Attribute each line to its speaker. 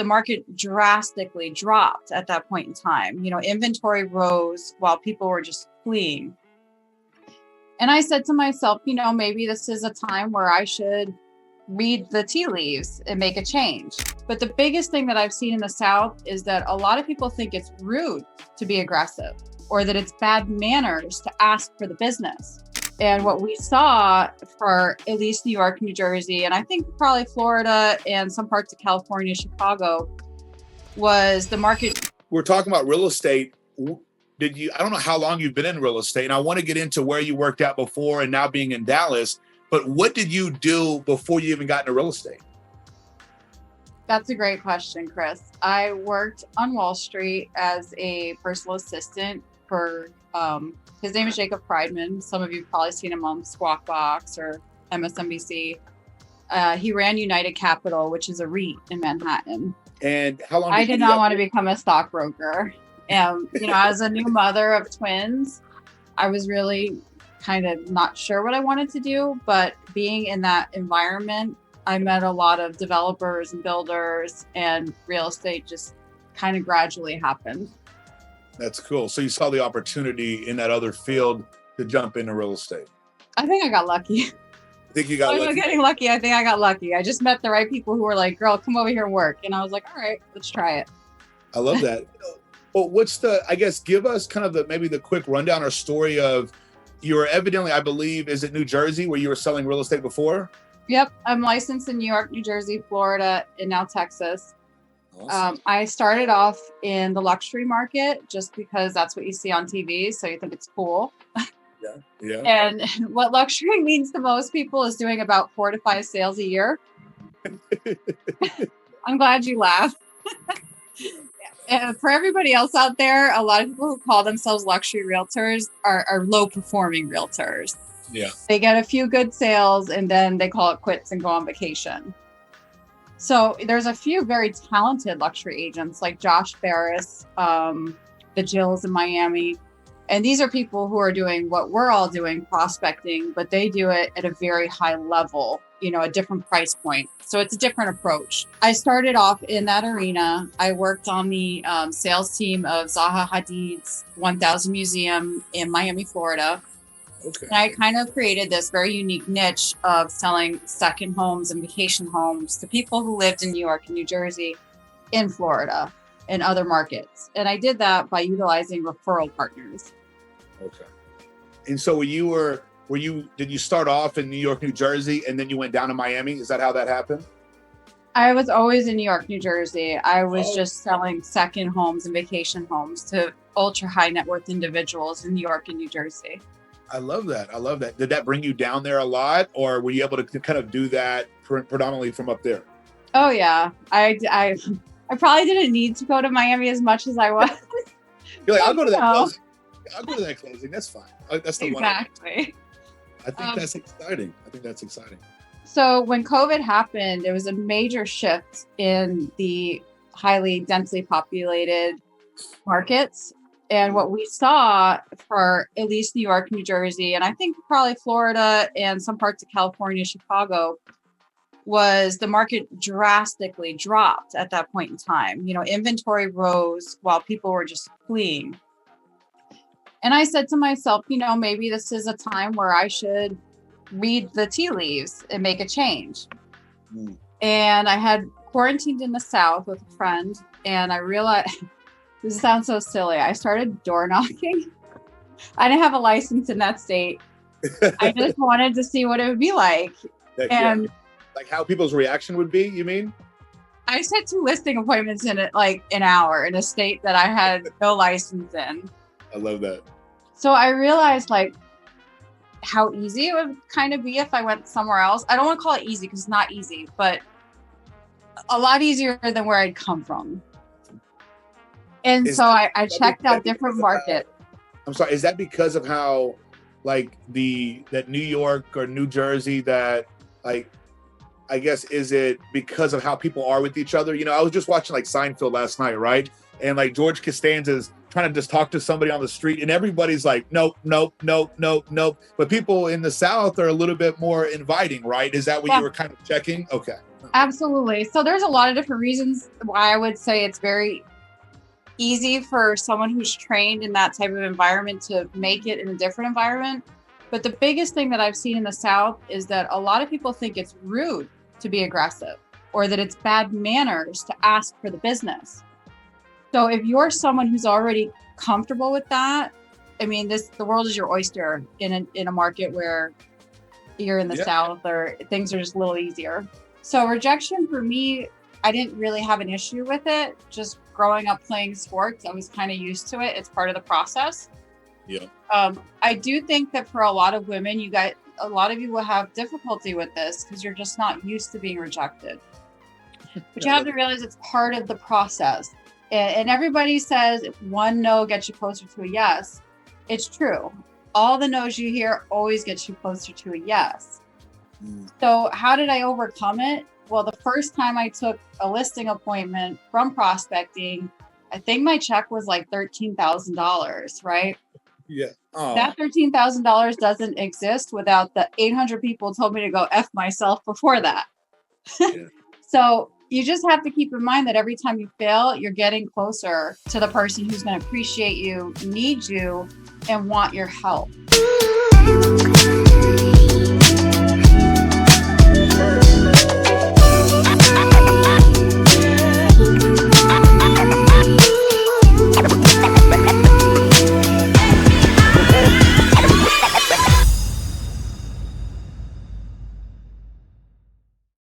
Speaker 1: The market drastically dropped at that point in time. Inventory rose while people were just fleeing. And I said to myself, maybe this is a time where I should read the tea leaves and make a change. But the biggest thing that I've seen in the South is that a lot of people think it's rude to be aggressive, or that it's bad manners to ask for the business. And what we saw for at least New York, New Jersey, and I think probably Florida and some parts of California, Chicago, was the market.
Speaker 2: We're talking about real estate. I don't know how long you've been in real estate, and I want to get into where you worked out before and now being in Dallas, but what did you do before you even got into real estate?
Speaker 1: That's a great question, Chris. I worked on Wall Street as a personal assistant for, his name is Jacob Friedman. Some of you have probably seen him on Squawk Box or MSNBC. He ran United Capital, which is a REIT in Manhattan.
Speaker 2: And how long?
Speaker 1: I did not want to become a stockbroker. As a new mother of twins, I was really kind of not sure what I wanted to do, but being in that environment, I met a lot of developers and builders, and real estate just kind of gradually happened.
Speaker 2: That's cool. So you saw the opportunity in that other field to jump into real estate.
Speaker 1: I think I got lucky.
Speaker 2: I think you got lucky.
Speaker 1: I'm getting lucky. I think I got lucky. I just met the right people who were like, girl, come over here and work. And I was like, all right, let's try it.
Speaker 2: I love that. Well, give us kind of maybe the quick rundown or story of, you were evidently, I believe, is it New Jersey where you were selling real estate before?
Speaker 1: Yep. I'm licensed in New York, New Jersey, Florida, and now Texas. Awesome. I started off in the luxury market just because that's what you see on TV. So you think it's cool.
Speaker 2: Yeah.
Speaker 1: And what luxury means to most people is doing about 4 to 5 sales a year. I'm glad you laughed. And for everybody else out there, a lot of people who call themselves luxury realtors are low performing realtors.
Speaker 2: Yeah.
Speaker 1: They get a few good sales and then they call it quits and go on vacation. So there's a few very talented luxury agents like Josh Barris, the Jills in Miami. And these are people who are doing what we're all doing, prospecting, but they do it at a very high level, a different price point. So it's a different approach. I started off in that arena. I worked on the sales team of Zaha Hadid's 1000 Museum in Miami, Florida.
Speaker 2: Okay.
Speaker 1: And I kind of created this very unique niche of selling second homes and vacation homes to people who lived in New York and New Jersey, in Florida, and other markets. And I did that by utilizing referral partners.
Speaker 2: Okay. And so did you start off in New York, New Jersey, and then you went down to Miami? Is that how that happened?
Speaker 1: I was always in New York, New Jersey. I was just selling second homes and vacation homes to ultra high net worth individuals in New York and New Jersey.
Speaker 2: I love that. Did that bring you down there a lot, or were you able to kind of do that predominantly from up there?
Speaker 1: Oh yeah. I probably didn't need to go to Miami as much as I was.
Speaker 2: You're like, I'll go to that closing. I'll go to that closing. That's fine. That's the one.
Speaker 1: Exactly.
Speaker 2: I think that's exciting.
Speaker 1: So when COVID happened, there was a major shift in the highly densely populated markets. And what we saw for at least New York, New Jersey, and I think probably Florida and some parts of California, Chicago, was the market drastically dropped at that point in time. Inventory rose while people were just fleeing. And I said to myself, maybe this is a time where I should read the tea leaves and make a change. And I had quarantined in the South with a friend, and I realized, this sounds so silly, I started door knocking. I didn't have a license in that state. I just wanted to see what it would be like. And
Speaker 2: like how people's reaction would be, you mean?
Speaker 1: I set 2 listing appointments in it like an hour in a state that I had no license in.
Speaker 2: I love that.
Speaker 1: So I realized like how easy it would kind of be if I went somewhere else. I don't want to call it easy because it's not easy, but a lot easier than where I'd come from. And so I checked out different markets.
Speaker 2: I'm sorry, is that because of how like that New York or New Jersey that like, I guess, is it because of how people are with each other? I was just watching like Seinfeld last night, right? And like George Costanza's trying to just talk to somebody on the street and everybody's like, nope. But people in the South are a little bit more inviting, right? Is that what you were kind of checking? Okay.
Speaker 1: Absolutely. So there's a lot of different reasons why I would say it's very easy for someone who's trained in that type of environment to make it in a different environment. But the biggest thing that I've seen in the South is that a lot of people think it's rude to be aggressive or that it's bad manners to ask for the business. So if you're someone who's already comfortable with that, I mean, the world is your oyster in a market where you're in the
Speaker 2: Yeah.
Speaker 1: South or things are just a little easier. So rejection for me, I didn't really have an issue with it. Just growing up playing sports, I was kind of used to it. It's part of the process.
Speaker 2: Yeah.
Speaker 1: I do think that for a lot of women, a lot of you will have difficulty with this because you're just not used to being rejected. But you have to realize it's part of the process. And everybody says one no gets you closer to a yes. It's true. All the no's you hear always gets you closer to a yes. So how did I overcome it? Well, the first time I took a listing appointment from prospecting, I think my check was like $13,000, right?
Speaker 2: Yeah. Oh.
Speaker 1: That $13,000 doesn't exist without the 800 people told me to go F myself before that.
Speaker 2: Yeah.
Speaker 1: So you just have to keep in mind that every time you fail, you're getting closer to the person who's going to appreciate you, need you, and want your help.